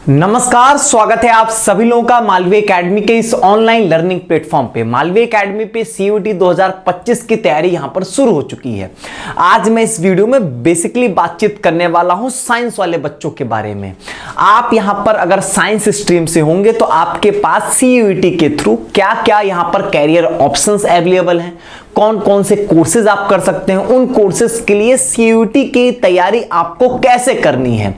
नमस्कार, स्वागत है आप सभी लोगों का मालवी एकेडमी के इस ऑनलाइन लर्निंग प्लेटफॉर्म पे। मालवी एकेडमी पे सीयूटी 2025 की तैयारी यहां पर शुरू हो चुकी है। आज मैं इस वीडियो में बेसिकली बातचीत करने वाला हूं साइंस वाले बच्चों के बारे में। आप यहां पर अगर साइंस स्ट्रीम से होंगे तो आपके पास सीयूटी के थ्रू क्या क्या यहां पर कैरियर ऑप्शंस अवेलेबल हैं, कौन कौन से कोर्सेज आप कर सकते हैं, उन कोर्सेज के लिए सीयूटी की तैयारी आपको कैसे करनी है,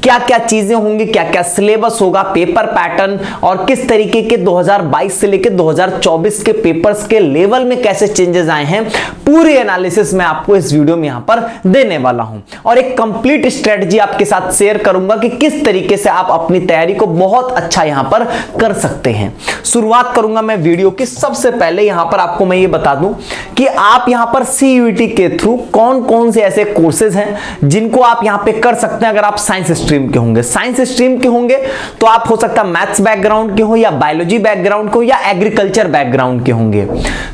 क्या क्या चीजें होंगी, क्या क्या सिलेबस होगा, पेपर पैटर्न और किस तरीके के 2022 से लेकर 2024 के पेपर्स के लेवल में कैसे चेंजेस आए हैं, पूरी एनालिसिस मैं आपको इस वीडियो में यहां पर देने वाला हूं और एक कंप्लीट स्ट्रेटजी आपके साथ शेयर करूंगा कि किस तरीके से आप अपनी तैयारी को बहुत अच्छा यहां पर कर सकते हैं। शुरुआत करूंगा मैं वीडियो की। सबसे पहले यहां पर आपको मैं ये बता दूं कि आप यहां पर सीयूटी के थ्रू कौन कौन से ऐसे कोर्सेज हैं जिनको आप यहां पे कर सकते हैं। अगर आप साइंस स्ट्रीम के होंगे, साइंस स्ट्रीम के होंगे तो आप हो सकता है मैथ्स बैकग्राउंड के हो या बायोलॉजी बैकग्राउंड के हो या एग्रीकल्चर बैकग्राउंड के होंगे,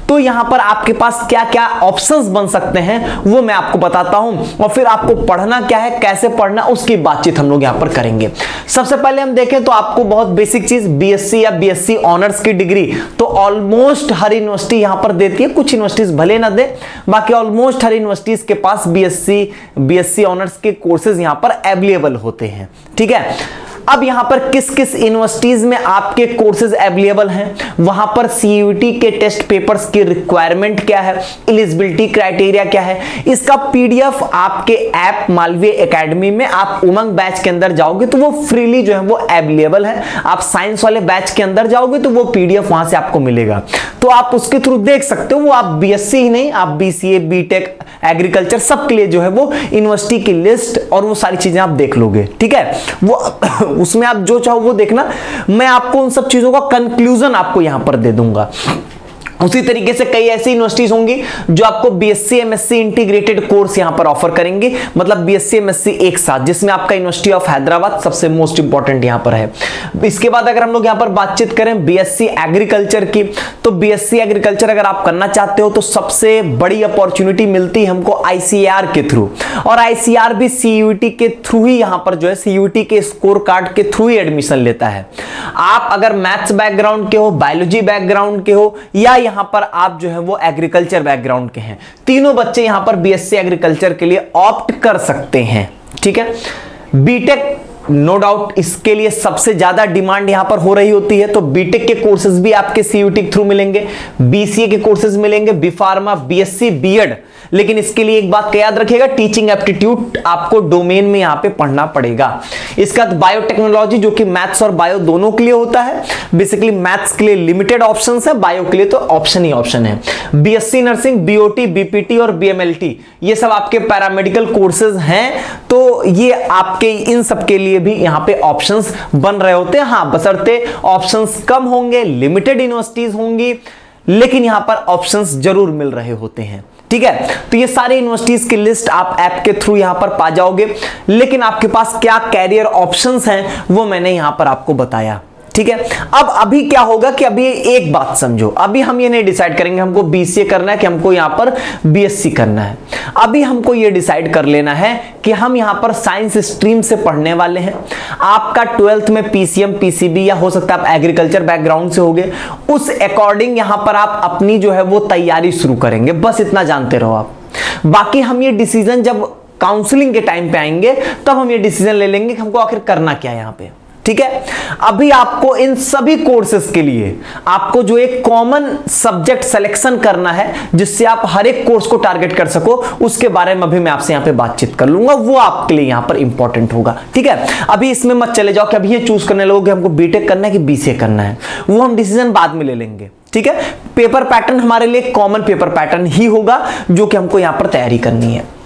तो यहां पर आपके पास क्या क्या ऑप्शंस बन सकते हैं वो मैं आपको बताता हूं और फिर आपको पढ़ना क्या है, कैसे पढ़ना, उसकी बातचीत हम लोग यहां पर करेंगे। सबसे पहले हम देखें तो आपको बहुत बेसिक चीज बीएससी या बीएससी ऑनर्स की डिग्री तो ऑलमोस्ट हर यूनिवर्सिटी यहां पर देती है, कुछ यूनिवर्सिटीज भले ना दे, बाकी ऑलमोस्ट हर यूनिवर्सिटीज के पास बीएससी ऑनर्स के कोर्सेज यहां पर अवेलेबल होते हैं। ठीक है, अब यहां पर किस किस यूनिवर्सिटीज में आपके कोर्सेज अवेलेबल हैं, वहां पर सीयूटी के टेस्ट पेपर्स की रिक्वायरमेंट क्या है, एलिजिबिलिटी क्राइटेरिया क्या है, इसका पीडीएफ आपके ऐप मालवी एकेडमी में आप उमंग बैच के अंदर जाओगे तो वो फ्रीली जो है वो अवेलेबल है। आप साइंस वाले बैच के अंदर जाओगे तो वो पीडीएफ वहां से आपको मिलेगा, तो आप उसके थ्रू देख सकते हो। वो आप बीएससी ही नहीं, आप बीसीए, बीटेक, एग्रीकल्चर सबके लिए जो है वो यूनिवर्सिटी की लिस्ट और वो सारी चीजें आप देख लोगे। ठीक है, वो उसमें आप जो चाहो वो देखना, मैं आपको उन सब चीजों का कंक्लूजन आपको यहां पर दे दूंगा। उसी तरीके से कई ऐसी यूनिवर्सिटीज होंगी जो आपको बीएससी एमएससी इंटीग्रेटेड कोर्स यहां पर ऑफर करेंगे, मतलब बीएससी एमएससी एक साथ, जिसमें आपका यूनिवर्सिटी ऑफ हैदराबाद सबसे मोस्ट इंपॉर्टेंट यहां पर है। इसके बाद अगर हम लोग यहां पर बातचीत करें बीएससी एग्रीकल्चर की, तो बीएससी एग्रीकल्चर अगर आप करना चाहते हो तो सबसे बड़ी अपॉर्चुनिटी मिलती है हमको आईसीएआर के थ्रू, और आईसीएआर भी सीयूटी के थ्रू ही यहां पर जो है सीयूटी के स्कोर कार्ड के थ्रू ही एडमिशन लेता है। आप अगर मैथ्स बैकग्राउंड के हो, बायोलॉजी बैकग्राउंड के हो या यहां पर आप जो है वो एग्रीकल्चर बैकग्राउंड के हैं, तीनों बच्चे यहां पर बीएससी एग्रीकल्चर के लिए ऑप्ट कर सकते हैं। ठीक है, बीटेक नो डाउट इसके लिए सबसे ज्यादा डिमांड यहां पर हो रही होती है, तो बीटेक के कोर्सेज भी आपके सीयूटी के थ्रू मिलेंगे, बीसीए के कोर्सेज मिलेंगे, बी फार्मा, बीएससी, बीएड। लेकिन इसके लिए एक बात का याद रखिएगा, टीचिंग एप्टीट्यूड आपको डोमेन में यहां पे पढ़ना पड़ेगा। इसका बायोटेक्नोलॉजी जो कि मैथ्स और बायो दोनों के लिए होता है, बेसिकली मैथ्स के लिए लिमिटेड ऑप्शंस है, बायो के लिए तो ऑप्शन ही ऑप्शन है। बीएससी नर्सिंग, बीओटी, बीपीटी और बीएमएलटी ये सब आपके पैरामेडिकल कोर्सेज हैं, तो ये आपके इन सब के लिए भी यहां पे ऑप्शंस बन रहे होते हैं। हां, बशर्ते ऑप्शंस कम होंगे, लिमिटेड यूनिवर्सिटीज होंगी, लेकिन यहां पर ऑप्शंस जरूर मिल रहे होते हैं। ठीक है, तो ये सारे यूनिवर्सिटीज की लिस्ट आप ऐप के थ्रू यहां पर पा जाओगे, लेकिन आपके पास क्या कैरियर ऑप्शंस हैं वो मैंने यहां पर आपको बताया। ठीक है, अब अभी क्या होगा कि अभी एक बात समझो, अभी हम ये नहीं डिसाइड करेंगे हमको बीसीए करना है कि हमको यहां पर बीएससी करना है। अभी हमको ये डिसाइड कर लेना है कि हम यहां पर साइंस स्ट्रीम से पढ़ने वाले हैं। आपका 12th में पीसीएम, पीसीबी या हो सकता है आप एग्रीकल्चर बैकग्राउंड से होगे, उस अकॉर्डिंग यहां पर आप अपनी जो है वो तैयारी शुरू करेंगे। बस इतना जानते रहो आप। बाकी हम ये डिसीजन जब काउंसलिंग के टाइम पे आएंगे तब हम ये डिसीजन ले लेंगे कि हमको आखिर करना क्या है यहां पे। ठीक है, अभी आपको इन सभी कोर्सेज के लिए आपको जो एक कॉमन सब्जेक्ट सिलेक्शन करना है जिससे आप हर एक कोर्स को टारगेट कर सको, उसके बारे में अभी मैं आपसे यहां पे बातचीत कर लूंगा, वो आपके लिए यहां पर इंपॉर्टेंट होगा। ठीक है, अभी इसमें मत चले जाओ कि अभी ये चूज करने लोगे हमको बीटेक करना है कि बीसीए करना है, वो हम डिसीजन बाद में ले लेंगे। ठीक है, पेपर पैटर्न हमारे लिए कॉमन पेपर पैटर्न ही होगा जो कि हमको यहां पर तैयारी करनी है।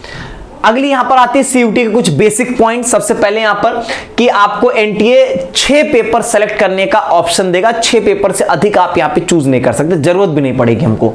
अगली यहां पर आती है सीयूटी के कुछ बेसिक पॉइंट। सबसे पहले यहां पर कि आपको एनटीए 6 पेपर सेलेक्ट करने का ऑप्शन देगा, 6 पेपर से अधिक आप यहां पे चूज नहीं कर सकते, जरूरत भी नहीं पड़ेगी हमको।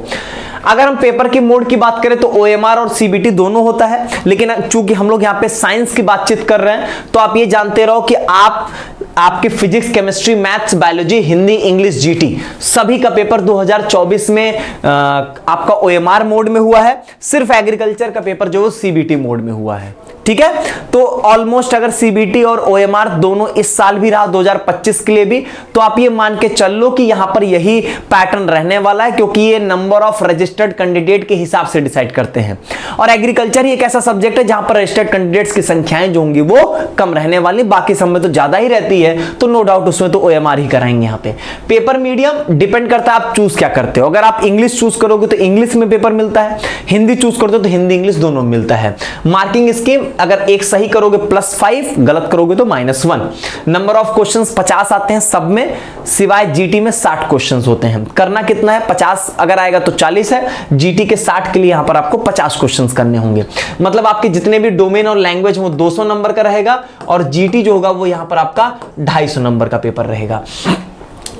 अगर हम पेपर की मोड की बात करें तो OMR और CBT दोनों होता है, लेकिन चूंकि हम लोग यहाँ पे साइंस की बातचीत कर रहे हैं तो आप ये जानते रहो कि आपके physics, chemistry, maths, biology, Hindi, English, GT सभी का पेपर 2024 में आपका OMR मोड में हुआ है। सिर्फ एग्रीकल्चर का पेपर जो CBT मोड में हुआ है। ठीक है, तो ऑलमोस्ट अगर CBT और OMR दोनों इस साल भी रहा 2025 के लिए भी, तो आप ये मान के चल लो कि यहां पर यही पैटर्न रहने वाला है, क्योंकि ये नंबर ऑफ रजिस्टर्ड कैंडिडेट के हिसाब से डिसाइड करते हैं। और एग्रीकल्चर ही एक ऐसा सब्जेक्ट है जहां पर रजिस्टर्ड कैंडिडेट्स की संख्याएं जो होंगी वो कम रहने वाली, बाकी सब में तो ज्यादा ही रहती है, तो नो डाउट उसमें तो OMR ही कराएंगे। यहाँ पे पेपर मीडियम डिपेंड करता है आप चूज क्या करते हो। अगर आप इंग्लिश चूज करोगे तो इंग्लिश में पेपर मिलता है, हिंदी चूज करते हो तो हिंदी इंग्लिश दोनों मिलता है। मार्किंग स्कीम अगर एक सही करोगे +5, गलत करोगे तो -1। नंबर ऑफ क्वेश्चंस 50 आते हैं सब में, सिवाय GT में 60 क्वेश्चंस होते हैं। करना कितना है, 50 अगर आएगा तो 40 है, GT के 60 के लिए यहां पर आपको 50 क्वेश्चंस करने होंगे। मतलब आपके जितने भी डोमेन और लैंग्वेज वो 200 नंबर का रहेगा, और GT जो होगा वो यहां पर आपका 250 नंबर का पेपर रहेगा।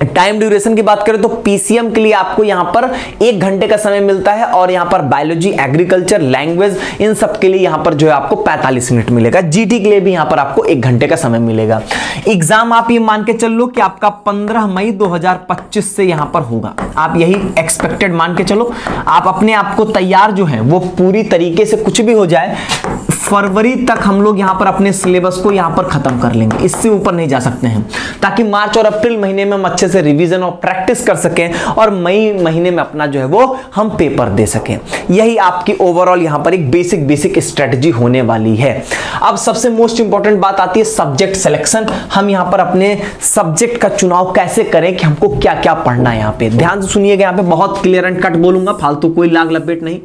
टाइम ड्यूरेशन की बात करें तो PCM के लिए आपको यहां पर 1 घंटे का समय मिलता है, और यहां पर बायोलॉजी, एग्रीकल्चर, लैंग्वेज इन सब के लिए यहां पर जो है आपको 45 मिनट मिलेगा। GT के लिए भी यहां पर आपको 1 घंटे का समय मिलेगा। एग्जाम आप ये मान के चल लो कि आपका 15 मई 2025 से यहां पर होगा, आप यही एक्सपेक्टेड मान के चलो। आप अपने आप को तैयार जो है वो पूरी तरीके से, कुछ भी हो जाए फरवरी तक हम लोग यहां पर अपने सिलेबस को यहां पर खत्म कर लेंगे, इससे ऊपर नहीं जा सकते हैं, ताकि मार्च और अप्रैल महीने में हम अच्छे से रिवीजन और प्रैक्टिस कर सकें, और मई महीने में अपना जो है वो हम पेपर दे सकें। यही आपकी ओवरऑल यहां पर एक बेसिक स्ट्रेटजी होने वाली है। अब सबसे मोस्ट इंपॉर्टेंट बात आती है सब्जेक्ट सिलेक्शन। हम यहां पर अपने सब्जेक्ट का चुनाव कैसे करें कि हमको क्या क्या पढ़ना है। यहां पे ध्यान से सुनिएगा, यहां पे बहुत क्लियर एंड कट बोलूंगा, फालतू कोई लाग लपेट नहीं।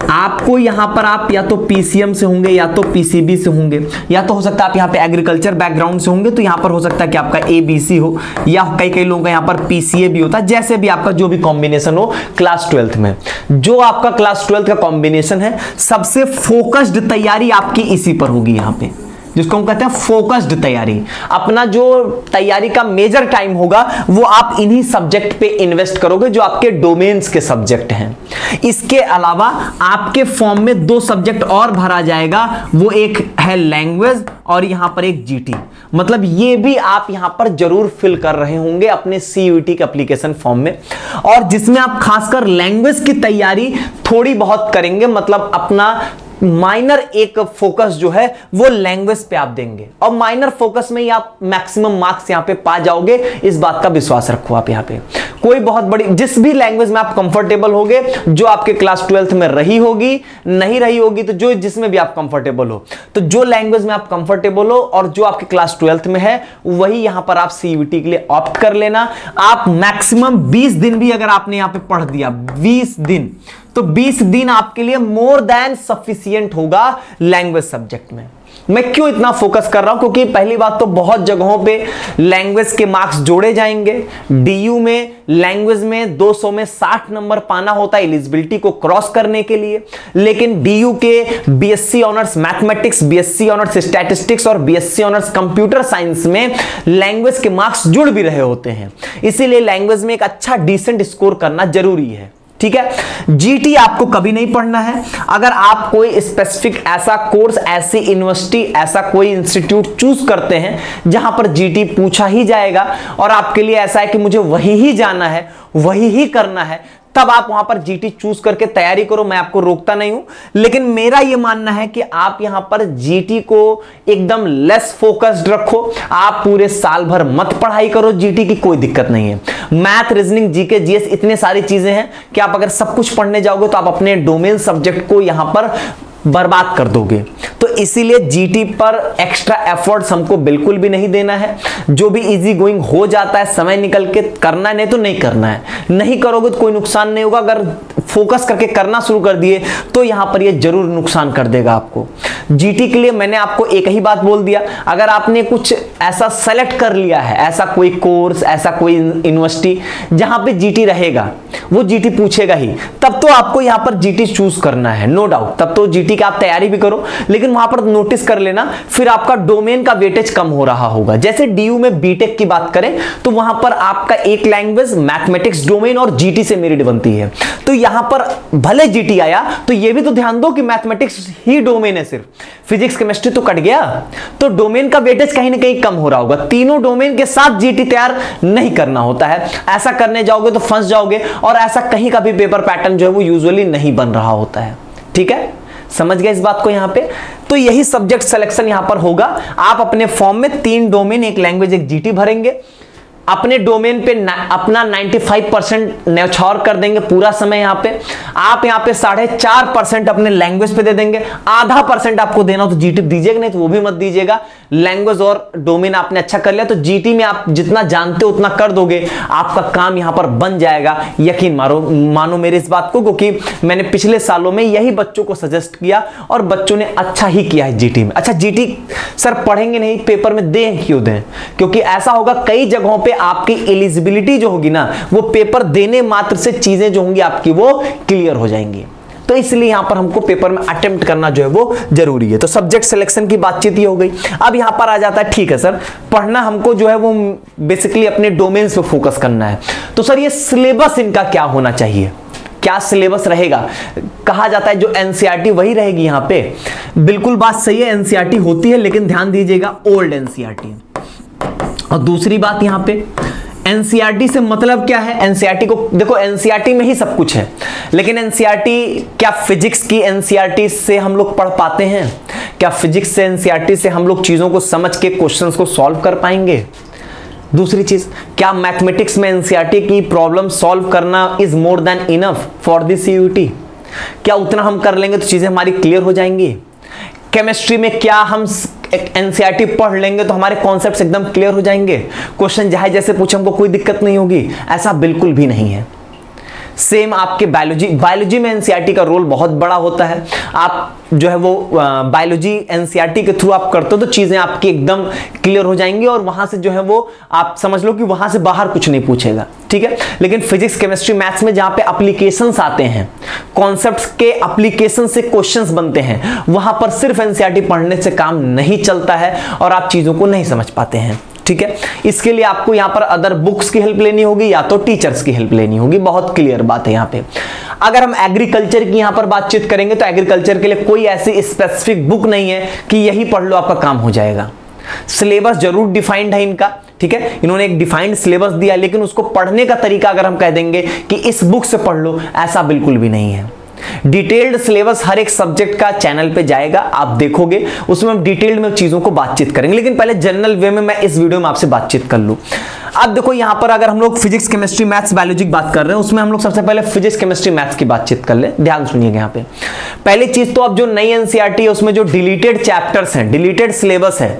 आपको यहां पर आप या तो PCM से होंगे या तो PCB से होंगे, या तो हो सकता है आप यहां पे एग्रीकल्चर बैकग्राउंड से होंगे, तो यहां पर हो सकता है कि आपका ABC हो, या कई लोगों का यहां पर PCA भी होता है। जैसे भी आपका जो भी कॉम्बिनेशन हो क्लास 12th में, जो आपका क्लास 12th का कॉम्बिनेशन है, सबसे फोकस्ड तैयारी आपकी इसी पर होगी। यहां पे जिसको हम कहते हैं फोकस्ड तैयारी, अपना जो तैयारी का मेजर टाइम होगा वो आप इन्हीं सब्जेक्ट पे इन्वेस्ट करोगे जो आपके डोमेन्स के सब्जेक्ट हैं। इसके अलावा आपके फॉर्म में 2 सब्जेक्ट और भरा जाएगा, वो एक है लैंग्वेज और यहां पर एक GT। मतलब ये भी आप यहां पर जरूर फिल कर रहे होंगे अपने CUET के एप्लीकेशन फॉर्म में, और जिसमें आप खासकर लैंग्वेज की तैयारी थोड़ी बहुत करेंगे। मतलब अपना माइनर एक फोकस जो है वो लैंग्वेज पे आप देंगे, और माइनर फोकस में ही आप मैक्सिमम मार्क्स यहां पे पा जाओगे, इस बात का विश्वास रखो। आप यहां पे कोई बहुत बड़ी, जिस भी लैंग्वेज में आप कंफर्टेबल होगे, जो आपके क्लास 12th में रही होगी, नहीं रही होगी तो जो जिसमें भी आप कंफर्टेबल हो, तो जो लैंग्वेज में आप कंफर्टेबल हो और जो आपके क्लास 12th में है, वही यहां पर आप CUET के लिए ऑप्ट कर लेना। आप मैक्सिमम 20 दिन भी अगर आपने यहां पे पढ़ दिया, 20 दिन, तो 20 दिन आपके लिए मोर देन सफिशिएंट होगा लैंग्वेज सब्जेक्ट में। मैं क्यों इतना फोकस कर रहा हूं, क्योंकि पहली बात तो बहुत जगहों पे लैंग्वेज के मार्क्स जोड़े जाएंगे। DU में लैंग्वेज में 200 में 60 नंबर पाना होता है एलिजिबिलिटी को क्रॉस करने के लिए, लेकिन DU के BSc honours mathematics, BSc honours statistics और BSc ऑनर्स कंप्यूटर साइंस में लैंग्वेज के मार्क्स जुड़ भी रहे होते हैं। इसीलिए लैंग्वेज में एक अच्छा डिसेंट स्कोर करना जरूरी है। ठीक है, GT आपको कभी नहीं पढ़ना है। अगर आप कोई स्पेसिफिक ऐसा कोर्स, ऐसी यूनिवर्सिटी, ऐसा कोई इंस्टीट्यूट चूज करते हैं जहां पर GT पूछा ही जाएगा, और आपके लिए ऐसा है कि मुझे वही ही जाना है, वही ही करना है, तब आप वहां पर GT चूज करके तैयारी करो, मैं आपको रोकता नहीं हूं। लेकिन मेरा यह मानना है कि आप यहां पर GT को एकदम लेस फोकस्ड रखो। आप पूरे साल भर मत पढ़ाई करो, GT की कोई दिक्कत नहीं है। मैथ, रीजनिंग, GK, GS इतने सारी चीजें हैं कि आप अगर सब कुछ पढ़ने जाओगे तो आप अपने डोमेन सब्जेक्ट को यहां पर बर्बाद कर दोगे। तो इसीलिए GT पर एक्स्ट्रा एफर्ट्स हमको बिल्कुल भी नहीं देना है। जो भी इजी गोइंग हो जाता है समय निकल के करना है, नहीं तो नहीं करना है। नहीं करोगे तो कोई नुकसान नहीं होगा। अगर फोकस करके करना शुरू कर दिए तो यहां पर ये जरूर नुकसान कर देगा आपको। जीटी के लिए मैंने आपको एक ही बात बोल दिया, अगर आपने कुछ ऐसा सेलेक्ट कर लिया है, ऐसा कोई कोर्स, ऐसा कोई यूनिवर्सिटी जहां पे जीटी रहेगा, वो जीटी पूछेगा ही, तब तो आपको यहां पर जीटी चूज करना है, नो डाउट। तब तो जीटी का आप तैयारी भी करो, लेकिन वहां पर नोटिस कर लेना फिर आपका डोमेन का वेटेज कम हो रहा होगा। जैसे डीयू में बीटेक की बात करें तो वहां पर आपका एक लैंग्वेज मैथमेटिक्स डोमेन और जीटी से मेरिट बनती है, तो यहां पर भले जीटी आया तो यह भी तो ध्यान दो कि मैथमेटिक्स ही डोमेन है, सिर्फ फिजिक्स केमिस्ट्री तो कट गया, तो डोमेन का वेटेज कहीं ना कहीं कम हो रहा होगा। तीनों डोमेन के साथ जीटी तैयार नहीं करना होता है, ऐसा करने जाओगे तो फंस जाओगे, और ऐसा कहीं का भी पेपर पैटर्न जो है वो यूजुअली नहीं बन रहा होता है। ठीक है, समझ गए इस बात को यहां पे? तो यही सब्जेक्ट सिलेक्शन यहां पर होगा। आप अपने फॉर्म में 3 डोमेन, एक लैंग्वेज, एक जीटी भरेंगे, अपने डोमेन पे अपना 95% न्यौछावर कर देंगे पूरा समय। यहां पे आप यहां पे 4.5% अपने लैंग्वेज पे दे देंगे, आधा % आपको देना हो तो जीटी दीजिएगा, नहीं तो वो भी मत दीजिएगा। लैंग्वेज और डोमेन आपने अच्छा कर लिया तो जीटी में आप जितना जानते हो उतना कर दोगे, आपका काम यहां पर बन जाएगा। यकीन मानो मेरे इस बात को, क्योंकि मैंने पिछले सालों में यही बच्चों को सजेस्ट किया और बच्चों ने अच्छा ही किया है जीटी में। अच्छा, जीटी सर पढ़ेंगे नहीं, पेपर में दें क्यों दें? क्योंकि ऐसा होगा कई जगहों पे आपकी एलिजिबिलिटी जो होगी ना, वो पेपर देने मात्र से चीजें जो होंगी आपकी वो क्लियर हो जाएंगी। तो इसलिए यहां पर हमको पेपर में अटेम्प्ट करना जो है वो जरूरी है। तो सब्जेक्ट सिलेक्शन की बातचीत ही हो गई। अब यहां पर आ जाता है, ठीक है सर, पढ़ना हमको जो है वो बेसिकली अपने डोमेन्स पे फोकस करना है, तो सर ये सिलेबस इनका क्या होना चाहिए, क्या सिलेबस रहेगा? कहा जाता है जो एनसीईआरटी वही रहेगी यहां पे। बिल्कुल बात सही है, एनसीईआरटी होती है, लेकिन ध्यान दीजिएगा ओल्ड एनसीईआरटी। और दूसरी बात यहां पे एनसीईआरटी से मतलब क्या है? एनसीईआरटी को देखो, एनसीईआरटी में ही सब कुछ है, लेकिन एनसीईआरटी क्या फिजिक्स की एनसीईआरटी से हम लोग पढ़ पाते हैं? क्या फिजिक्स से एनसीईआरटी से हम लोग चीजों को समझ के क्वेश्चंस को सॉल्व कर पाएंगे? दूसरी चीज, क्या मैथमेटिक्स में एनसीईआरटी की प्रॉब्लम सॉल्व करना is more than enough for the CUET? क्या उतना हम कर लेंगे तो चीजें हमारी क्लियर हो जाएंगी? केमिस्ट्री में क्या हम एनसीईआरटी पढ़ लेंगे तो हमारे कॉन्सेप्ट्स एकदम क्लियर हो जाएंगे, क्वेश्चन चाहे जैसे पूछे हमको कोई दिक्कत नहीं होगी? ऐसा बिल्कुल भी नहीं है। सेम आपके बायोलॉजी में एनसीईआरटी का रोल बहुत बड़ा होता है। आप जो है वो बायोलॉजी एनसीईआरटी के थ्रू आप करते हो तो चीजें आपकी एकदम क्लियर हो जाएंगी, और वहां से जो है वो आप समझ लो कि वहां से बाहर कुछ नहीं पूछेगा। ठीक है, लेकिन फिजिक्स, केमिस्ट्री, मैथ्स में जहां पे एप्लीकेशंस आते हैं, कॉन्सेप्ट्स के एप्लीकेशन से क्वेश्चंस बनते हैं, वहां पर सिर्फ एनसीईआरटी पढ़ने से काम नहीं चलता है और आप चीजों को नहीं समझ पाते हैं। ठीक है, इसके लिए आपको यहां पर अदर बुक्स की हेल्प लेनी होगी या तो टीचर्स की हेल्प लेनी होगी। बहुत क्लियर बात है यहां पे। अगर हम एग्रीकल्चर की यहां पर बातचीत करेंगे तो एग्रीकल्चर के लिए कोई ऐसी स्पेसिफिक बुक नहीं है कि यही पढ़ लो आपका काम हो जाएगा। सिलेबस जरूर डिफाइंड है इनका, ठीक है, इन्होंने एक डिफाइंड सिलेबस दिया, लेकिन उसको पढ़ने का तरीका अगर हम कह देंगे कि इस बुक से पढ़ लो, ऐसा बिल्कुल भी नहीं है। डिटेल्ड सिलेबस हर एक सब्जेक्ट का चैनल पे जाएगा, आप देखोगे, उसमें हम डिटेल्ड में चीजों को बातचीत करेंगे, लेकिन पहले जनरल वे में मैं इस वीडियो में आपसे बातचीत कर लूं। अब देखो यहां पर अगर हम लोग फिजिक्स, केमिस्ट्री, मैथ्स, बायोलॉजी की बात कर रहे हैं, उसमें हम लोग सबसे पहले फिजिक्स, केमिस्ट्री, मैथ्स की बातचीत कर ले। ध्यान सुनिएगा यहां पे। पहली चीज तो अब जो नई एनसीईआरटी है उसमें जो डिलीटेड चैप्टर्स हैं, डिलीटेड सिलेबस है,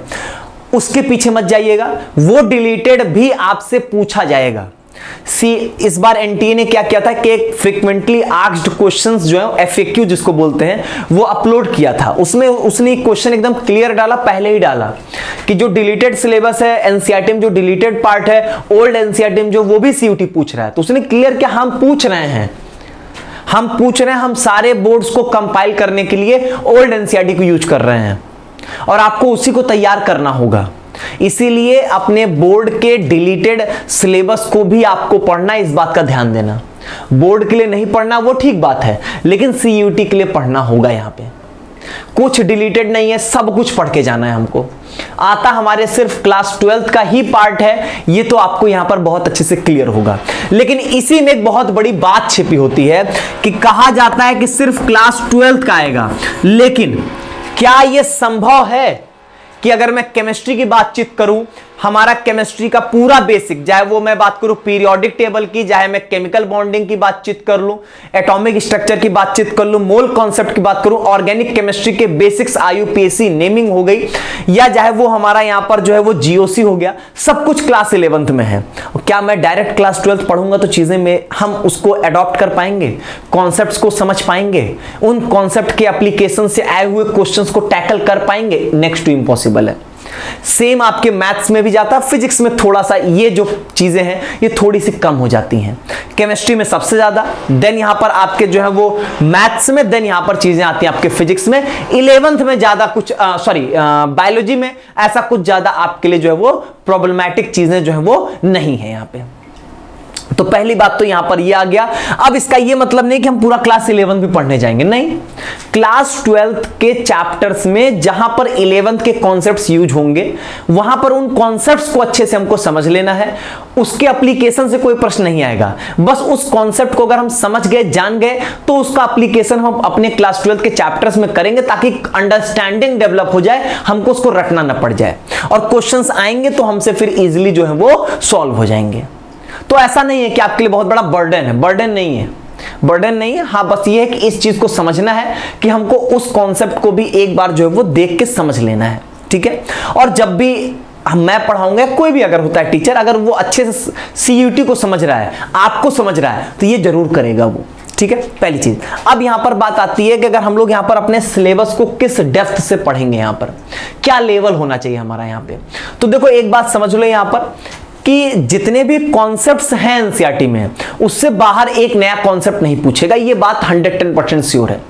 उसके पीछे मत जाइएगा, वो डिलीटेड भी आपसे पूछा जाएगा। इस बार एनटीए ने क्या किया था कि एक फ्रीक्वेंटली आस्क्ड क्वेश्चंस जो है एफएक्यू जिसको बोलते हैं, वो अपलोड किया था। उसमें उसने क्वेश्चन एकदम क्लियर डाला, पहले ही डाला कि जो डिलीटेड सिलेबस है एनसीईआरटी में, जो डिलीटेड पार्ट है ओल्ड एनसीईआरटी में जो, वो भी सीयूटी पूछ रहा है। तो उसने क्लियर किया, हम पूछ रहे हैं, हम सारे बोर्ड्स को कंपाइल करने के लिए ओल्ड एनसीईआरटी को यूज कर रहे हैं और आपको उसी को तैयार करना होगा। इसीलिए अपने बोर्ड के डिलीटेड सिलेबस को भी आपको पढ़ना, इस बात का ध्यान देना। बोर्ड के लिए नहीं पढ़ना वो ठीक बात है, लेकिन सीयूटी के लिए पढ़ना होगा। यहां पे कुछ डिलीटेड नहीं है, सब कुछ पढ़ के जाना है हमको। आता हमारे सिर्फ क्लास 12th का ही पार्ट है, ये तो आपको यहां पर बहुत अच्छे से क्लियर होगा। लेकिन इसी में एक बहुत बड़ी बात छिपी होती है कि कहा जाता है कि सिर्फ क्लास 12th का आएगा, लेकिन क्या यह संभव है कि अगर मैं केमिस्ट्री की बातचीत करूं, हमारा केमिस्ट्री का पूरा बेसिक, चाहे वो मैं बात करूं पीरियोडिक टेबल की, चाहे मैं केमिकल बॉन्डिंग की बातचीत कर लूं, एटॉमिक स्ट्रक्चर की बातचीत कर लूं, मोल कॉन्सेप्ट की बात करूं, ऑर्गेनिक केमिस्ट्री के बेसिक्स IUPAC नेमिंग हो गई, या चाहे वो हमारा यहां पर जो है वो GOC हो गया, सब कुछ क्लास 11th में है। क्या मैं डायरेक्ट क्लास 12th पढ़ूंगा तो चीजें में हम उसको अडॉप्ट कर पाएंगे, कॉन्सेप्ट्स को समझ पाएंगे, उन कॉन्सेप्ट के एप्लीकेशन से आए हुए क्वेश्चंस को टैकल कर पाएंगे? नेक्स्ट टू इम्पॉसिबल है। सेम आपके मैथ्स में भी जाता है, फिजिक्स में थोड़ा सा ये जो चीजें हैं ये थोड़ी सी कम हो जाती हैं, केमिस्ट्री में सबसे ज्यादा, देन यहां पर आपके जो है वो मैथ्स में, देन यहां पर चीजें आती हैं आपके फिजिक्स में, 11th में ज्यादा कुछ बायोलॉजी में ऐसा कुछ ज्यादा आपके लिए जो है वो प्रॉब्लमैटिक चीजें जो है वो नहीं है यहां पे। तो पहली बात तो यहां पर ये आ गया। अब इसका ये मतलब नहीं कि हम पूरा क्लास 11 भी पढ़ने जाएंगे, नहीं, क्लास 12 के चैप्टर्स में जहां पर 11th के कॉन्सेप्ट्स यूज होंगे वहां पर उन कॉन्सेप्ट्स को अच्छे से हमको समझ लेना है, उसके एप्लीकेशन से कोई प्रश्न नहीं आएगा। बस उस कॉन्सेप्ट को अगर हम समझ गए, जान गए, तो उसका एप्लीकेशन हम अपने क्लास 12 के चैप्टर्स में करेंगे ताकि अंडरस्टैंडिंग डेवलप हो जाए, हमको उसको रटना ना पड़ जाए, और क्वेश्चंस आएंगे तो हमसे फिर इजीली जो है वो सॉल्व हो जाएंगे। तो ऐसा नहीं है कि आपके लिए बहुत बड़ा बर्डन है, बर्डन नहीं है, बर्डन नहीं है। हाँ, बस ये है कि इस चीज को समझना है कि हमको उस कॉन्सेप्ट को भी एक बार जो है वो देख के समझ लेना है, ठीक है। और जब भी मैं पढ़ाऊंगा, कोई भी अगर होता है टीचर, अगर वो अच्छे से CUT को समझ रहा है, आपको समझ रहा है, तो ये जरूर करेगा वो, ठीक है, पहली चीज। अब यहां पर बात आती है कि अगर हम लोग यहां पर अपने सिलेबस को किस डेप्थ से पढ़ेंगे, यहां पर क्या लेवल होना चाहिए हमारा यहां पे। तो देखो एक बात समझ लो यहां पर कि जितने भी कॉन्सेप्ट्स हैं NCERT में, उससे बाहर एक नया कॉन्सेप्ट नहीं पूछेगा, ये बात 110% श्योर है।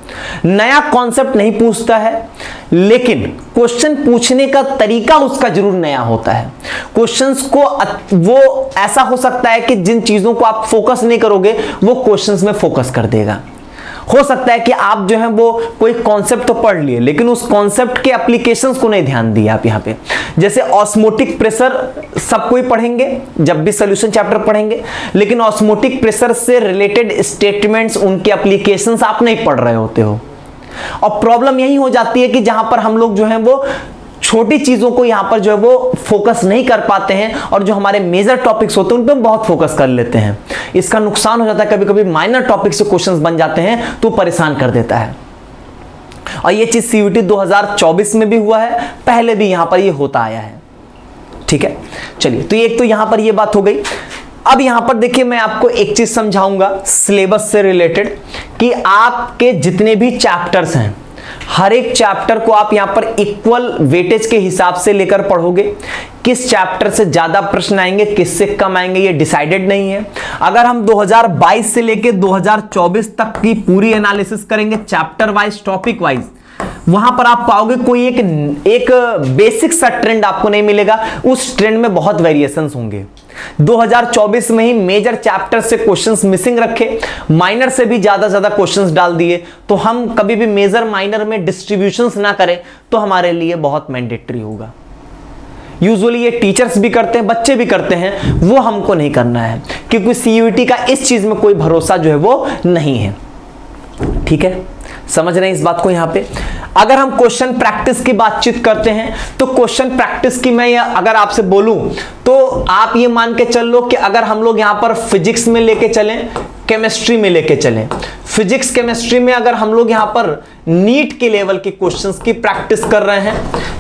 नया कॉन्सेप्ट नहीं पूछता है, लेकिन क्वेश्चन पूछने का तरीका उसका जरूर नया होता है। क्वेश्चंस को वो ऐसा हो सकता है कि जिन चीजों को आप फोकस नहीं करोगे वो क्वेश्चंस में फोकस कर देगा। हो सकता है कि आप जो है वो कोई कॉन्सेप्ट तो पढ़ लिए, लेकिन उस कॉन्सेप्ट के एप्लीकेशंस को नहीं ध्यान दिया आप यहाँ पे। जैसे ऑस्मोटिक प्रेशर सब कोई पढ़ेंगे जब भी सॉल्यूशन चैप्टर पढ़ेंगे, लेकिन ऑस्मोटिक प्रेशर से रिलेटेड स्टेटमेंट्स, उनके एप्लीकेशंस आप नहीं पढ़ रहे होते हो। और प्रॉब्लम यही हो जाती है कि जहां पर हम लोग जो है वो छोटी चीजों को यहां पर जो है वो फोकस नहीं कर पाते हैं, और जो हमारे मेजर टॉपिक्स होते हैं उन पर बहुत फोकस कर लेते हैं। इसका नुकसान हो जाता है, कभी कभी माइनर टॉपिक से क्वेश्चंस बन जाते हैं तो परेशान कर देता है। और ये चीज CUT 2024 में भी हुआ है, पहले भी यहां पर ये होता आया है, ठीक है। चलिए, तो एक तो यहां पर ये बात हो गई। अब यहां पर देखिए मैं आपको एक चीज समझाऊंगा सिलेबस से रिलेटेड, कि आपके जितने भी चैप्टर्स हैं, हर एक चैप्टर को आप यहां पर इक्वल वेटेज के हिसाब से लेकर पढ़ोगे। किस चैप्टर से ज्यादा प्रश्न आएंगे, किससे कम आएंगे, ये डिसाइडेड नहीं है। अगर हम 2022 से लेकर 2024 तक की पूरी एनालिसिस करेंगे चैप्टर वाइज, टॉपिक वाइज, वहां पर आप पाओगे कोई एक बेसिक सा ट्रेंड आपको नहीं मिलेगा, उस ट्रेंड में बहुत वेरिएशंस होंगे। 2024 में ही मेजर चैप्टर से क्वेश्चंस मिसिंग रखे, माइनर से भी ज्यादा क्वेश्चंस डाल दिए, तो हम कभी भी मेजर माइनर में डिस्ट्रीब्यूशंस ना करें तो हमारे लिए बहुत मैंडेटरी होगा। यूजुअली ये टीचर्स भी करते हैं, बच्चे भी करते हैं, वो हमको नहीं करना है, क्योंकि CUT का इस चीज में कोई भरोसा जो है वो नहीं है, ठीक है। समझ रहे हैं इस बात को यहां पे। अगर हम क्वेश्चन प्रैक्टिस की बातचीत करते हैं, तो क्वेश्चन प्रैक्टिस की मैं अगर आपसे बोलूं तो आप ये मान के चल लो कि अगर हम लोग यहां पर फिजिक्स में लेके चलें, केमिस्ट्री में लेके चलें, फिजिक्स केमिस्ट्री में अगर हम लोग यहां पर नीट के लेवल के क्वेश्चंस की प्रैक्टिस कर रहे हैं,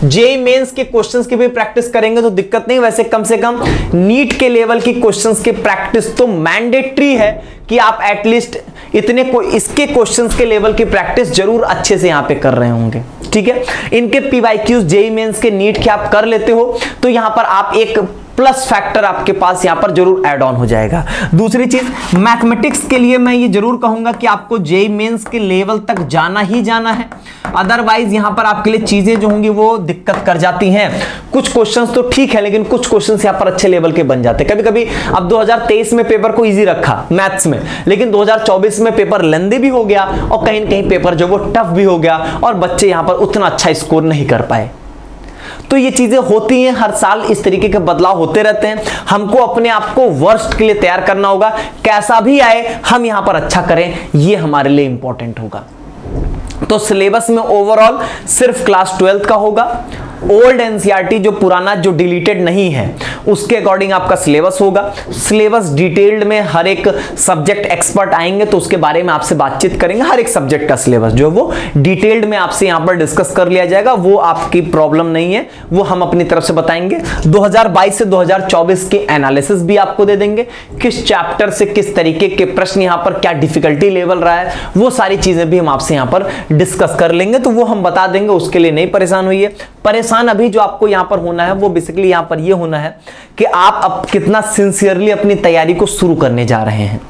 जेईई मेंस के क्वेश्चंस की भी प्रैक्टिस करेंगे तो दिक्कत नहीं, वैसे कम से कम नीट के लेवल की क्वेश्चंस की प्रैक्टिस तो मैंडेटरी है कि आप एटलीस्ट इतने को इसके क्वेश्चंस के लेवल की प्रैक्टिस जरूर अच्छे से यहां पे कर रहे होंगे, ठीक है। इनके PYQs जेईई मेंस के, नीट के आप कर लेते हो तो यहां पर आप एक प्लस फैक्टर आपके पास यहां पर जरूर ऐड ऑन हो जाएगा। दूसरी चीज, मैथमेटिक्स के लिए मैं ये जरूर कहूंगा कि आपको जेईई मेंस के लेवल तक जाना ही जाना है, अदरवाइज यहां पर आपके लिए चीजें जो होंगी वो दिक्कत कर जाती हैं। कुछ क्वेश्चंस तो ठीक है, लेकिन कुछ क्वेश्चंस यहां पर अच्छे लेवल के बन जाते हैं। कभी कभी अब 2023 में पेपर को इजी रखा मैथ्स में, लेकिन 2024 में पेपर लेंदी भी हो गया और कहीं न कहीं पेपर जो वो टफ भी हो गया और बच्चे यहां पर उतना अच्छा स्कोर नहीं कर पाए। तो ये चीजें होती हैं, हर साल इस तरीके के बदलाव होते रहते हैं। हमको अपने आप को वर्स्ट के लिए तैयार करना होगा, कैसा भी आए हम यहां पर अच्छा करें, ये हमारे लिए इंपॉर्टेंट होगा। तो सिलेबस में ओवरऑल सिर्फ क्लास 12 का होगा, ओल्ड एनसीईआरटी जो पुराना जो डिलीटेड नहीं है उसके अकॉर्डिंग आपका सिलेबस होगा। सिलेबस डिटेल्ड में हर एक सब्जेक्ट एक्सपर्ट आएंगे तो उसके बारे में आपसे बातचीत करेंगे। हर एक सब्जेक्ट का सिलेबस जो है वो डिटेल्ड में आपसे यहां पर डिस्कस कर लिया जाएगा, वो आपकी प्रॉब्लम नहीं है, वो हम अपनी तरफ से बताएंगे। 2022 से 2024 के एनालिसिस भी आपको दे देंगे, किस चैप्टर से किस तरीके के प्रश्न यहां पर क्या डिफिकल्टी लेवल रहा है, वो सारी चीजें भी हम आपसे यहां पर डिस्कस कर लेंगे, तो वो हम बता देंगे। उसके लिए नहीं परेशान होइए। परेशान अभी जो आपको यहां पर होना है वो बेसिकली यहां पर ये होना है कि आप अब कितना सिंसियरली अपनी तैयारी को शुरू करने जा रहे हैं,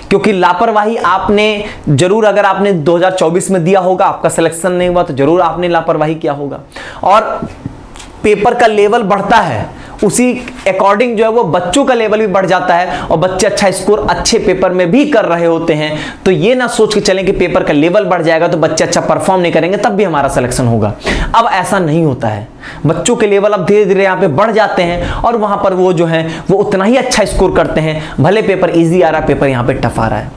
क्योंकि लापरवाही आपने जरूर, अगर आपने 2024 में दिया होगा, आपका सिलेक्शन नहीं हुआ तो जरूर आपने लापरवाही किया होगा। और पेपर का लेवल बढ़ता है, उसी अकॉर्डिंग जो है वो बच्चों का लेवल भी बढ़ जाता है और बच्चे अच्छा स्कोर अच्छे पेपर में भी कर रहे होते हैं। तो ये ना सोच के चलें कि पेपर का लेवल बढ़ जाएगा तो बच्चे अच्छा परफॉर्म नहीं करेंगे तब भी हमारा सिलेक्शन होगा। अब ऐसा नहीं होता है, बच्चों के लेवल अब धीरे धीरे यहाँ पे बढ़ जाते हैं और वहां पर वो जो है वो उतना ही अच्छा स्कोर करते हैं, भले पेपर ईजी आ रहा है, पेपर यहाँ पे टफ आ रहा है।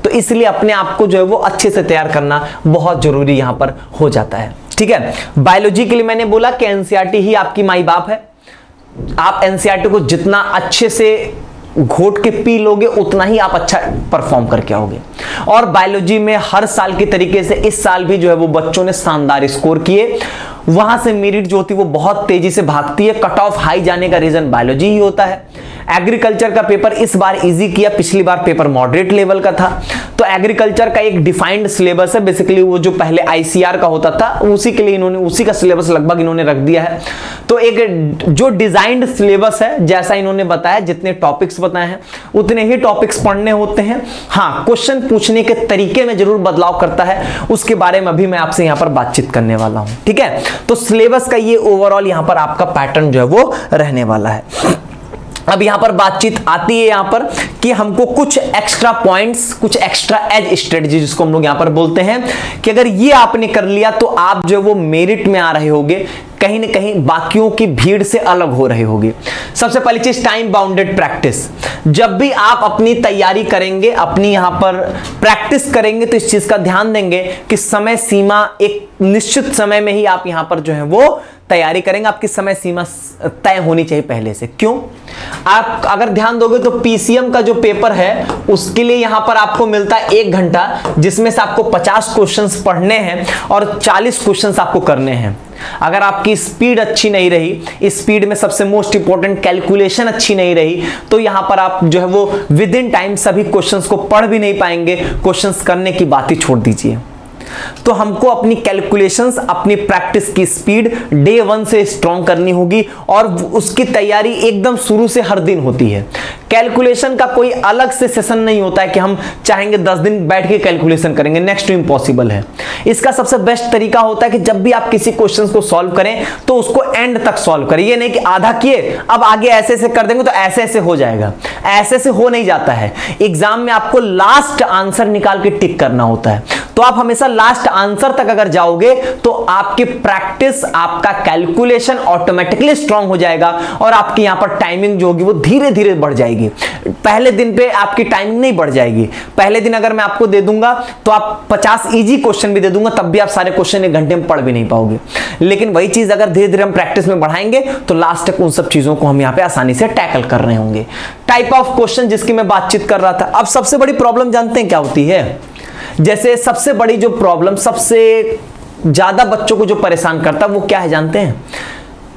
तो इसलिए अपने आप को जो है वो अच्छे से तैयार करना बहुत जरूरी यहां पर हो जाता है। ठीक है, बायोलॉजी के लिए मैंने बोला कि एनसीईआरटी ही आपकी माई बाप है। आप एनसीईआरटी को जितना अच्छे से घोट के पी लोगे उतना ही आप अच्छा परफॉर्म करके आओगे। और बायोलॉजी में हर साल के तरीके से इस साल भी जो है वो बच्चों ने शानदार स्कोर किए, वहां से मेरिट जो होती है वो बहुत तेजी से भागती है। कट ऑफ हाई जाने का रीजन बायोलॉजी ही होता है। एग्रीकल्चर का पेपर इस बार इजी किया, पिछली बार पेपर मॉडरेट लेवल का था। तो एग्रीकल्चर का एक डिफाइंड सिलेबस है, बेसिकली वो जो पहले आईसीआर का होता था उसी के लिए इन्होंने उसी का सिलेबस लगभग इन्होंने रख दिया है। तो एक जो डिजाइंड सिलेबस है, जैसा इन्होंने बताया, जितने टॉपिक्स बताए हैं उतने ही टॉपिक्स पढ़ने होते हैं। हाँ, क्वेश्चन पूछने के तरीके में जरूर बदलाव करता है, उसके बारे में भी मैं आपसे यहां पर बातचीत करने वाला हूं। ठीक है, तो सिलेबस का ये ओवरऑल यहां पर आपका पैटर्न जो है वो रहने वाला है। अब यहां पर बातचीत आती है यहां पर कि हमको कुछ एक्स्ट्रा पॉइंट्स, कुछ एक्स्ट्रा एज स्ट्रेटजी जिसको हम लोग यहां पर बोलते हैं, कि अगर ये आपने कर लिया तो आप जो वो मेरिट में आ रहे होगे, कहीं ना कहीं बाकियों की भीड़ से अलग हो रहे होगे। सबसे पहली चीज टाइम बाउंडेड प्रैक्टिस। जब भी आप अपनी तैयारी करेंगे, अपनी यहां पर प्रैक्टिस करेंगे, तो इस चीज का ध्यान देंगे कि समय सीमा एक निश्चित समय में ही आप यहां पर जो है वो तैयारी करेंगे। आपकी समय सीमा तय होनी चाहिए पहले से। क्यों? आप अगर ध्यान दोगे तो पीसीएम का जो पेपर है उसके लिए यहां पर आपको मिलता है 1 घंटा, जिसमें से आपको 50 क्वेश्चंस पढ़ने हैं और 40 क्वेश्चंस आपको करने हैं। अगर आपकी स्पीड अच्छी नहीं रही, स्पीड में सबसे मोस्ट इंपॉर्टेंट कैलकुलेशन अच्छी नहीं रही, तो यहां पर आप जो है वो विद इन टाइम सभी क्वेश्चंस को पढ़ भी नहीं पाएंगे। क्वेश्चंस करने की बात ही छोड़ दीजिए। तो हमको अपनी कैलकुलेशंस, अपनी प्रैक्टिस की स्पीड डे 1 से स्ट्रॉन्ग करनी होगी और उसकी तैयारी एकदम शुरू से हर दिन होती है। कैलकुलेशन का कोई अलग से सेशन नहीं होता है कि हम चाहेंगे 10 दिन बैठ के कैलकुलेशन करेंगे, नेक्स्ट टू इम्पॉसिबल है। इसका सबसे बेस्ट तरीका होता है कि जब भी आप किसी क्वेश्चन को सॉल्व करें तो उसको एंड तक सॉल्व करें। ये नहीं कि आधा किए अब आगे ऐसे ऐसे कर देंगे तो ऐसे ऐसे हो जाएगा, ऐसे ऐसे हो नहीं जाता है। एग्जाम में आपको लास्ट आंसर निकाल के टिक करना होता है। तो आप हमेशा लास्ट आंसर तक अगर जाओगे तो आपकी प्रैक्टिस, आपका कैलकुलेशन ऑटोमेटिकली स्ट्रांग हो जाएगा और आपकी यहां पर टाइमिंग जो होगी वो धीरे धीरे बढ़ जाएगी। पहले दिन पे आपकी टाइमिंग नहीं बढ़ जाएगी। पहले दिन अगर मैं आपको दे दूंगा तो आप 50 इजी क्वेश्चन भी दे दूंगा, तब भी आप सारे क्वेश्चन 1 घंटे में पढ़ भी नहीं पाओगे। लेकिन वही चीज अगर धीरे धीरे हम प्रैक्टिस में बढ़ाएंगे तो लास्ट तक उन सब चीजों को हम यहां पे आसानी से टैकल कर रहे होंगे। टाइप ऑफ क्वेश्चन जिसकी मैं बातचीत कर रहा था। अब सबसे बड़ी प्रॉब्लम जानते हैं क्या होती है? जैसे सबसे बड़ी जो प्रॉब्लम, सबसे ज्यादा बच्चों को जो परेशान करता है वो क्या है जानते हैं?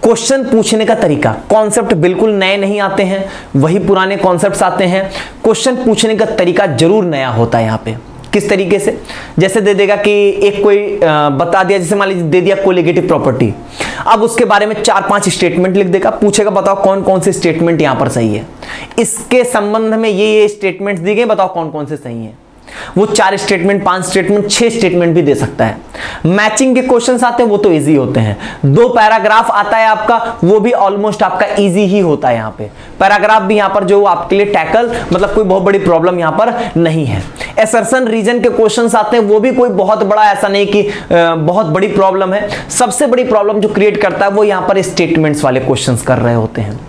क्वेश्चन पूछने का तरीका। कॉन्सेप्ट बिल्कुल नए नहीं आते हैं, वही पुराने कॉन्सेप्ट्स आते हैं। क्वेश्चन पूछने का तरीका जरूर नया होता है। यहाँ पे किस तरीके से? जैसे दे देगा कि एक कोई बता दिया, जैसे मान लीजिए दे दिया कोलिगेटिव प्रॉपर्टी, अब उसके बारे में 4-5 स्टेटमेंट लिख देगा, पूछेगा बताओ कौन कौन से स्टेटमेंट यहां पर सही है, इसके संबंध में ये स्टेटमेंट दी गए, बताओ कौन कौन से सही है। वो 4 स्टेटमेंट, 5 स्टेटमेंट, 6 स्टेटमेंट भी दे सकता है। मैचिंग के क्वेश्चंस आते हैं वो तो इजी होते हैं। 2 पैराग्राफ आता है आपका, वो भी ऑलमोस्ट आपका इजी ही होता है। यहाँ पे पैराग्राफ भी यहाँ पर जो आपके लिए टैकल, मतलब कोई बहुत बड़ी प्रॉब्लम यहाँ पर नहीं है। असर्शन रीजन के क्वेश्चंस आते हैं, वो भी कोई बहुत बड़ा ऐसा नहीं कि बहुत बड़ी प्रॉब्लम है। सबसे बड़ी प्रॉब्लम जो क्रिएट करता है वो यहाँ पर स्टेटमेंट्स वाले क्वेश्चंस कर रहे होते हैं।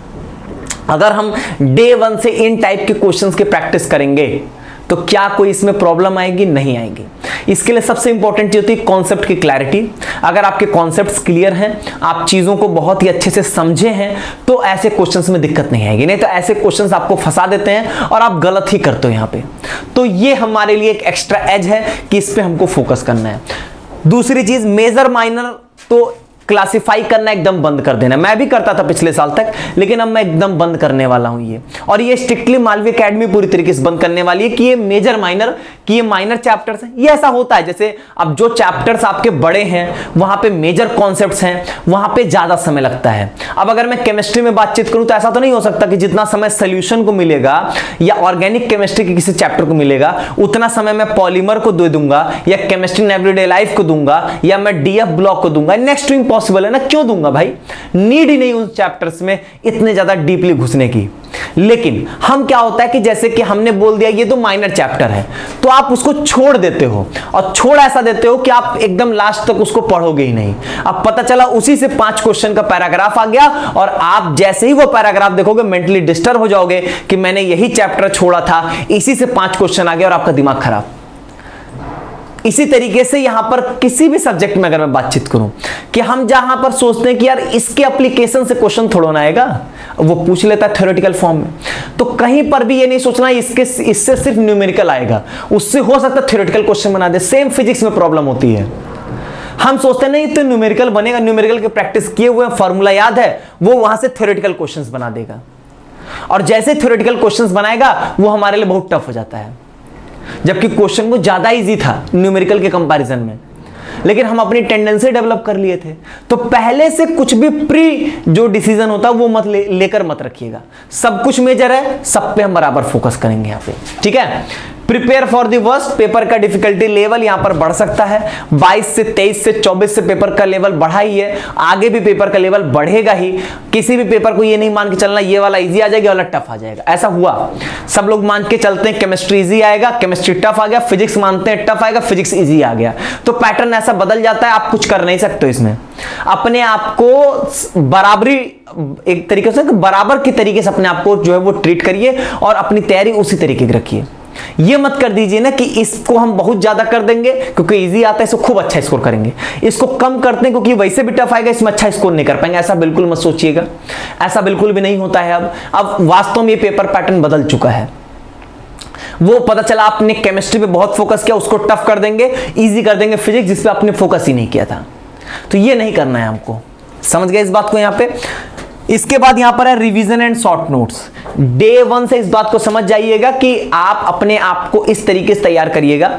अगर हम डे 1 से इन टाइप के क्वेश्चंस की प्रैक्टिस करेंगे तो क्या कोई इसमें प्रॉब्लम आएगी? नहीं आएगी। इसके लिए सबसे इंपॉर्टेंट चीज होती है कॉन्सेप्ट की क्लैरिटी। अगर आपके कॉन्सेप्ट्स क्लियर हैं, आप चीजों को बहुत ही अच्छे से समझे हैं, तो ऐसे क्वेश्चंस में दिक्कत नहीं आएगी। नहीं तो ऐसे क्वेश्चंस आपको फंसा देते हैं और आप गलत ही करते हो यहां पे। तो ये हमारे लिए एक एक्स्ट्रा एज है कि इस पे हमको फोकस करना है। दूसरी चीज, मेजर माइनर तो क्लासिफाई करना एकदम बंद कर देना। मैं भी करता था पिछले साल तक, लेकिन अब मैं एकदम बंद करने वाला हूं ये। और ये स्ट्रिक्टली मालवी एकेडमी पूरी तरीके से बंद करने वाली है कि ये मेजर माइनर, कि ये माइनर चैप्टर्स हैं। ये ऐसा होता है जैसे अब जो चैप्टर्स आपके बड़े हैं वहां पे मेजर कॉन्सेप्ट्स हैं, वहां पे ज्यादा समय लगता है। अब अगर मैं केमिस्ट्री में बातचीत करूं तो ऐसा तो नहीं हो सकता कि जितना समय सोल्यूशन को मिलेगा या ऑर्गेनिक केमिस्ट्री के किसी चैप्टर को मिलेगा उतना समय मैं पॉलीमर को दे दूंगा या केमिस्ट्री इन एवरीडे लाइफ को दूंगा या मैं डीएफ ब्लॉक को दूंगा। नेक्स्ट टू इम्पॉसिबल है ना। क्यों दूंगा भाई? नीड ही नहीं उन चैप्टर्स में इतने ज्यादा डीपली घुसने की। लेकिन हम क्या होता है कि जैसे कि हमने बोल दिया ये तो माइनर चैप्टर है, तो आप उसको छोड़ देते हो, और छोड़ ऐसा देते हो कि आप एकदम लास्ट तक उसको पढ़ोगे ही नहीं। अब पता चला उसी से 5 क्वेश्चन का पैराग्राफ आ गया और आप जैसे ही वो पैराग्राफ देखोगे मेंटली डिस्टर्ब हो जाओगे कि मैंने यही चैप्टर छोड़ा था, इसी से 5 क्वेश्चन आ गया और आपका दिमाग खराब। इसी तरीके से यहां पर किसी भी सब्जेक्ट में अगर मैं बातचीत करूं कि हम जहां पर सोचते हैं कि यार इसके एप्लीकेशन से क्वेश्चन थोड़ा ना आएगा, वो पूछ लेता है थ्योरेटिकल फॉर्म में, तो कहीं पर भी ये नहीं सोचना इससे सिर्फ न्यूमेरिकल आएगा, उससे हो सकता है थ्योरेटिकल क्वेश्चन बना दे। सेम फिजिक्स में प्रॉब्लम होती है। हम सोचते नहीं तो न्यूमेरिकल बनेगा, न्यूमेरिकल के प्रैक्टिस किए हुए फॉर्मूला याद है, वो वहां से थ्योरेटिकल क्वेश्चंस बना देगा, और जैसे थ्योरेटिकल क्वेश्चंस बनाएगा वो हमारे लिए बहुत टफ हो जाता है, जबकि क्वेश्चन वो ज्यादा इजी था न्यूमेरिकल के कंपैरिजन में। लेकिन हम अपनी टेंडेंसी डेवलप कर लिए थे। तो पहले से कुछ भी प्री जो डिसीजन होता है वो मत लेकर मत रखिएगा। सब कुछ मेजर है, सब पे हम बराबर फोकस करेंगे यहां पे, ठीक है। Prepare for the worst. Paper का डिफिकल्टी लेवल यहां पर बढ़ सकता है। 22 से 23 से 24 से पेपर का लेवल बढ़ा ही है, आगे भी पेपर का लेवल बढ़ेगा ही। किसी भी पेपर को ये नहीं मान के चलना ये वाला इजी आ जाएगा, वाला टफ आ जाएगा। ऐसा हुआ, सब लोग मान के चलते हैं केमिस्ट्री इजी आएगा, केमिस्ट्री टफ आ गया, फिजिक्स मानते हैं टफ आएगा, फिजिक्स इजी आ गया। तो पैटर्न ऐसा बदल जाता है, आप कुछ कर नहीं सकते इसमें। अपने आप को बराबरी, एक तरीके से बराबर की तरीके से अपने आप को जो है वो ट्रीट करिए और अपनी तैयारी उसी तरीके की रखिए। ये मत कर दीजिए ना कि इसको हम बहुत ज्यादा कर देंगे क्योंकि इजी आता है, इसको खूब अच्छा स्कोर करेंगे, इसको कम करते हैं क्योंकि वैसे भी टफ आएगा, इसमें अच्छा स्कोर नहीं कर पाएंगे। ऐसा बिल्कुल मत सोचिएगा, ऐसा बिल्कुल भी नहीं होता है। अब वास्तव में ये पेपर पैटर्न बदल चुका है। वो पता चला आपने केमिस्ट्री पे बहुत फोकस किया, उसको टफ कर देंगे, इजी कर देंगे फिजिक्स जिस पे आपने फोकस ही नहीं किया था। तो ये नहीं करना है हमको, समझ गए इस बात को यहां पे। इसके बाद यहां पर है revision and short notes. Day 1 से इस बात को समझ जाइएगा कि आप अपने आप को इस तरीके से तैयार करिएगा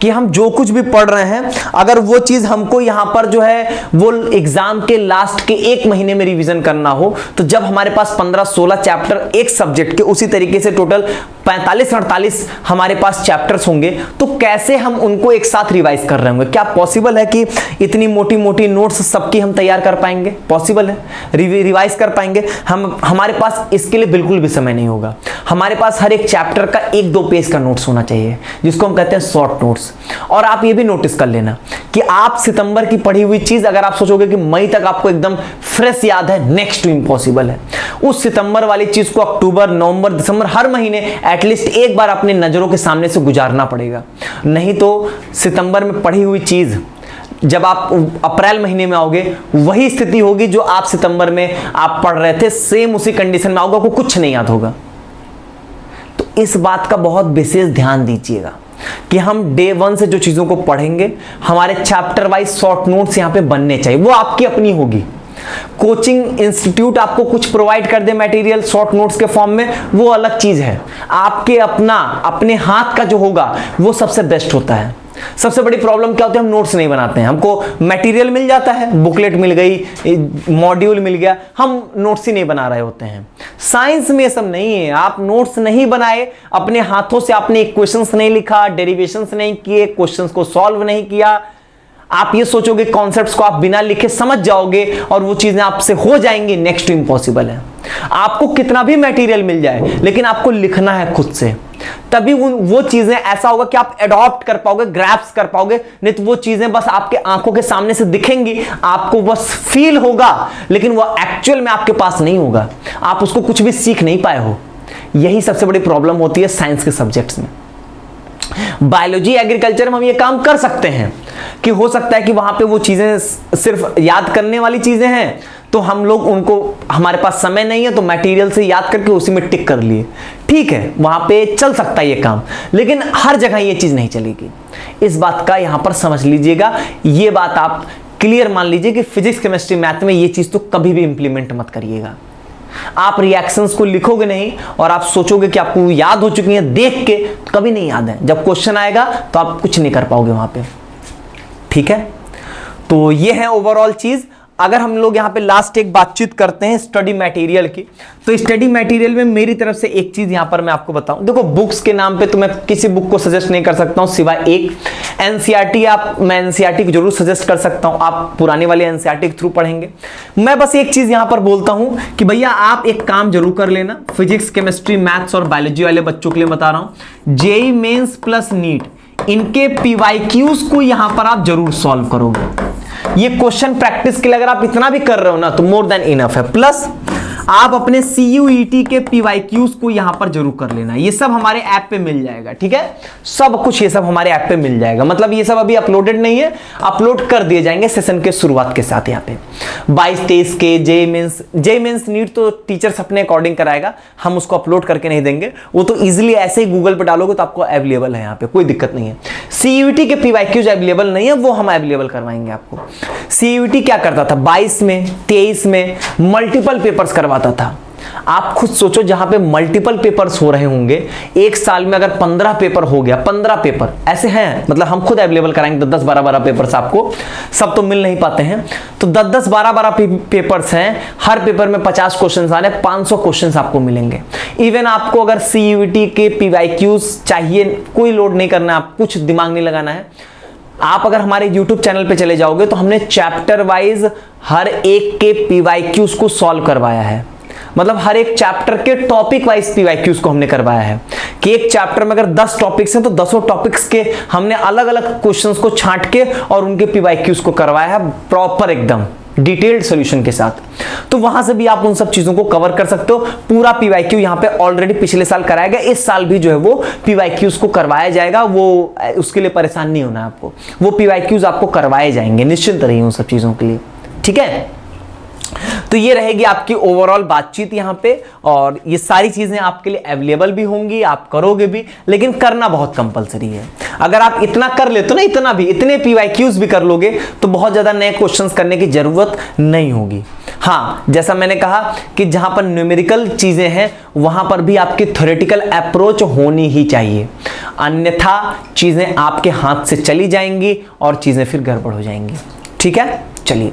कि हम जो कुछ भी पढ़ रहे हैं, अगर वो चीज हमको यहां पर जो है वो एग्जाम के लास्ट के 1 महीने में रिवीजन करना हो, तो जब हमारे पास 15-16 चैप्टर एक सब्जेक्ट के, उसी तरीके से टोटल 45-48 हमारे पास चैप्टर्स होंगे, तो कैसे हम उनको एक साथ रिवाइज कर रहे होंगे? क्या पॉसिबल है कि इतनी मोटी मोटी नोट्स सबकी हम तैयार कर पाएंगे? पॉसिबल है? रिवाइज कर पाएंगे? हमारे पास इसके लिए बिल्कुल भी समय नहीं होगा। हमारे पास हर एक चैप्टर का 1-2 पेज का नोट्स होना चाहिए, जिसको हम कहते हैं शॉर्ट नोट्स। और आप ये भी नोटिस कर लेना कि आप सितंबर की पढ़ी हुई चीज अगर आप सोचोगे कि मई तक आपको एकदम फ्रेश याद है, नेक्स्ट टू इम्पॉसिबल है। उस सितंबर वाली चीज को अक्टूबर, नवंबर, दिसंबर, हर महीने एटलीस्ट एक बार अपने नजरों के सामने से गुजारना पड़ेगा। नहीं तो सितंबर में पढ़ी हुई चीज जब आप अप्रैल महीने में आओगे, वही स्थिति होगी जो आप सितंबर में आप पढ़ रहे थे, सेम उसी कंडीशन में आओगे, आपको कुछ नहीं याद होगा। तो इस बात का बहुत विशेष ध्यान दीजिएगा कि हम डे 1 से जो चीजों को पढ़ेंगे, हमारे चैप्टर वाइज शॉर्ट नोट्स यहां पे बनने चाहिए। वो आपकी अपनी होगी। कोचिंग इंस्टीट्यूट आपको कुछ प्रोवाइड कर दे मटेरियल शॉर्ट नोट्स के फॉर्म में, वो अलग चीज है। आपके अपने हाथ का जो होगा वो सबसे बेस्ट होता है। सबसे बड़ी प्रॉब्लम क्या होती है? हम नोट्स नहीं बनाते हैं। हमको मटेरियल मिल जाता है, बुकलेट मिल गई, मॉड्यूल मिल गया, हम नोट्स ही नहीं बना रहे होते हैं। साइंस में ये सब नहीं है। आप नोट्स नहीं बनाए, अपने हाथों से आपने इक्वेशंस नहीं लिखा, डेरिवेशंस नहीं किए, क्वेश्चंस को सॉल्व नहीं किया, आप ये सोचोगे कॉन्सेप्ट्स को आप बिना लिखे समझ जाओगे और वो चीजें आपसे हो जाएंगी, नेक्स्ट टू इम्पॉसिबल है। आपको कितना भी मटेरियल मिल जाए, लेकिन आपको लिखना है खुद से, तभी वो चीजें ऐसा होगा कि आप एडॉप्ट कर पाओगे, ग्रैप्स कर पाओगे। नहीं तो वो चीजें बस आपके आंखों के सामने से दिखेंगी, आपको बस फील होगा, लेकिन वो एक्चुअल में आपके पास नहीं होगा। आप उसको कुछ भी सीख नहीं पाए हो। यही सबसे बड़ी प्रॉब्लम होती है साइंस के सब्जेक्ट्स में। बायोलॉजी एग्रीकल्चर में हम ये काम कर सकते हैं कि हो सकता है कि वहां पे वो चीजें सिर्फ याद करने वाली चीजें हैं, तो हम लोग उनको, हमारे पास समय नहीं है तो मटेरियल से याद करके उसी में टिक कर लिए, ठीक है, वहां पे चल सकता है ये काम। लेकिन हर जगह ये चीज नहीं चलेगी, इस बात का यहां पर समझ लीजिएगा। ये बात आप क्लियर मान लीजिए कि फिजिक्स केमिस्ट्री मैथ में ये चीज तो कभी भी इंप्लीमेंट मत करिएगा। आप रिएक्शंस को लिखोगे नहीं और आप सोचोगे कि आपको याद हो चुकी हैं देख के, कभी नहीं याद है। जब क्वेश्चन आएगा तो आप कुछ नहीं कर पाओगे वहां पे, ठीक है। तो ये है ओवरऑल चीज। अगर हम लोग यहाँ पे लास्ट एक बातचीत करते हैं स्टडी मटेरियल की, तो स्टडी मटेरियल में मेरी तरफ से एक चीज यहाँ पर मैं आपको बताऊं। देखो, बुक्स के नाम पे तो मैं किसी बुक को सजेस्ट नहीं कर सकता हूँ सिवाय एक एनसीईआरटी। मैं एनसीईआरटी को जरूर सजेस्ट कर सकता हूँ, आप पुराने वाले एनसीईआरटी के थ्रू पढ़ेंगे। मैं बस एक चीज यहाँ पर बोलता हूँ कि भैया आप एक काम जरूर कर लेना, फिजिक्स केमिस्ट्री मैथ्स और बायोलॉजी वाले बच्चों के लिए बता रहा हूँ, जेईई मेंस प्लस नीट, इनके पीवाईक्यूज को यहां पर आप जरूर सॉल्व करोगे। ये क्वेश्चन प्रैक्टिस के लिए अगर आप इतना भी कर रहे हो ना तो मोर देन इनफ है। प्लस आप अपने सीयूईटी के पीवाईक्यूज को यहां पर जरूर कर लेना, ये सब हमारे ऐप पे मिल जाएगा, ठीक है। सब कुछ ये सब हमारे ऐप पे मिल जाएगा, मतलब ये सब अभी अपलोडेड नहीं है, अपलोड कर दिए जाएंगे सेशन के शुरुआत के साथ। यहाँ पे 22-23 के जेईई मेंस नीट तो टीचर्स अपने अकॉर्डिंग कराएगा, हम उसको अपलोड करके नहीं देंगे, वो तो इजिली ऐसे ही गूगल पर डालोगे तो आपको अवेलेबल है, यहाँ पे कोई दिक्कत नहीं है। सीयूईटी के पीवाईक्यूज अवेलेबल नहीं है, वो हम अवेलेबल करवाएंगे आपको। सीयूईटी क्या करता था, 22 में 23 में मल्टीपल पेपर्स करवाता था। आप खुद सोचो, जहां पे मल्टीपल पेपर्स हो रहे होंगे, एक साल में अगर 15 पेपर हो गया, 15 पेपर ऐसे हैं, मतलब हम खुद अवेलेबल कराएंगे 10-10, 12-12 पेपर्स आपको, सब तो मिल नहीं पाते हैं, तो 10-10, 12-12 पेपर्स हैं, हर पेपर में 50 क्वेश्चंस आ रहे हैं, 500 क्वेश्चंस आपको मिलेंगे। इवन आपको अगर सीयूईटी के पीवाईक्यूज चाहिए, कोई लोड नहीं करना है, आप कुछ दिमाग नहीं लगाना है। आप अगर हमारे YouTube चैनल पे चले जाओगे तो हमने चैप्टर वाइज हर एक के पीवाईक्यूज को सॉल्व करवाया है, मतलब हर एक चैप्टर के टॉपिक वाइज पीवाईक्यूज को हमने करवाया है कि एक चैप्टर में अगर 10 टॉपिक्स हैं तो 10 टॉपिक्स के हमने अलग अलग क्वेश्चंस को छांट के और उनके पीवाईक्यूज को करवाया है प्रॉपर एकदम डिटेल्ड सॉल्यूशन के साथ। तो वहां से भी आप उन सब चीजों को कवर कर सकते हो। पूरा पीवाईक्यू यहाँ पे ऑलरेडी पिछले साल कराया गया, इस साल भी जो है वो पीवाईक्यूज को करवाया जाएगा, वो उसके लिए परेशान नहीं होना है आपको, वो पीवाईक्यूज आपको करवाए जाएंगे, निश्चिंत रहिए उन सब चीजों के लिए, ठीक है। तो ये रहेगी आपकी ओवरऑल बातचीत यहाँ पे, और ये सारी चीजें आपके लिए अवेलेबल भी होंगी, आप करोगे भी, लेकिन करना बहुत कंपलसरी है। अगर आप इतना कर लेते हो ना, इतने पीवाईक्यूज भी कर लोगे तो बहुत ज्यादा नए क्वेश्चंस करने की जरूरत नहीं होगी। हाँ, जैसा मैंने कहा कि जहां पर न्यूमेरिकल चीजें हैं वहां पर भी आपकी थ्योरेटिकल अप्रोच होनी ही चाहिए, अन्यथा चीजें आपके हाथ से चली जाएंगी और चीजें फिर गड़बड़ हो जाएंगी, ठीक है। चलिए,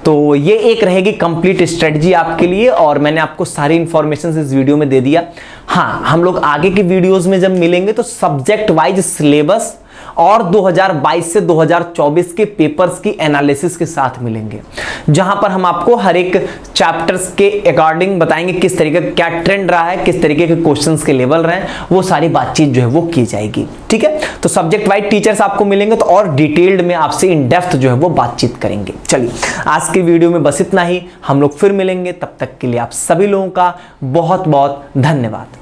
तो ये एक रहेगी कंप्लीट स्ट्रेटजी आपके लिए, और मैंने आपको सारी इंफॉर्मेशन इस वीडियो में दे दिया। हाँ, हम लोग आगे की वीडियोस में जब मिलेंगे तो सब्जेक्ट वाइज सिलेबस और 2022 से 2024 के पेपर्स की एनालिसिस के साथ मिलेंगे, जहां पर हम आपको हर एक चैप्टर्स के अकॉर्डिंग बताएंगे किस तरीके का क्या ट्रेंड रहा है, किस तरीके के क्वेश्चंस के लेवल रहे हैं, वो सारी बातचीत जो है वो की जाएगी, ठीक है। तो सब्जेक्ट वाइज टीचर्स आपको मिलेंगे तो और डिटेल्ड में आपसे इन डेप्थ जो है वो बातचीत करेंगे। चलिए, आज की वीडियो में बस इतना ही, हम लोग फिर मिलेंगे, तब तक के लिए आप सभी लोगों का बहुत बहुत धन्यवाद।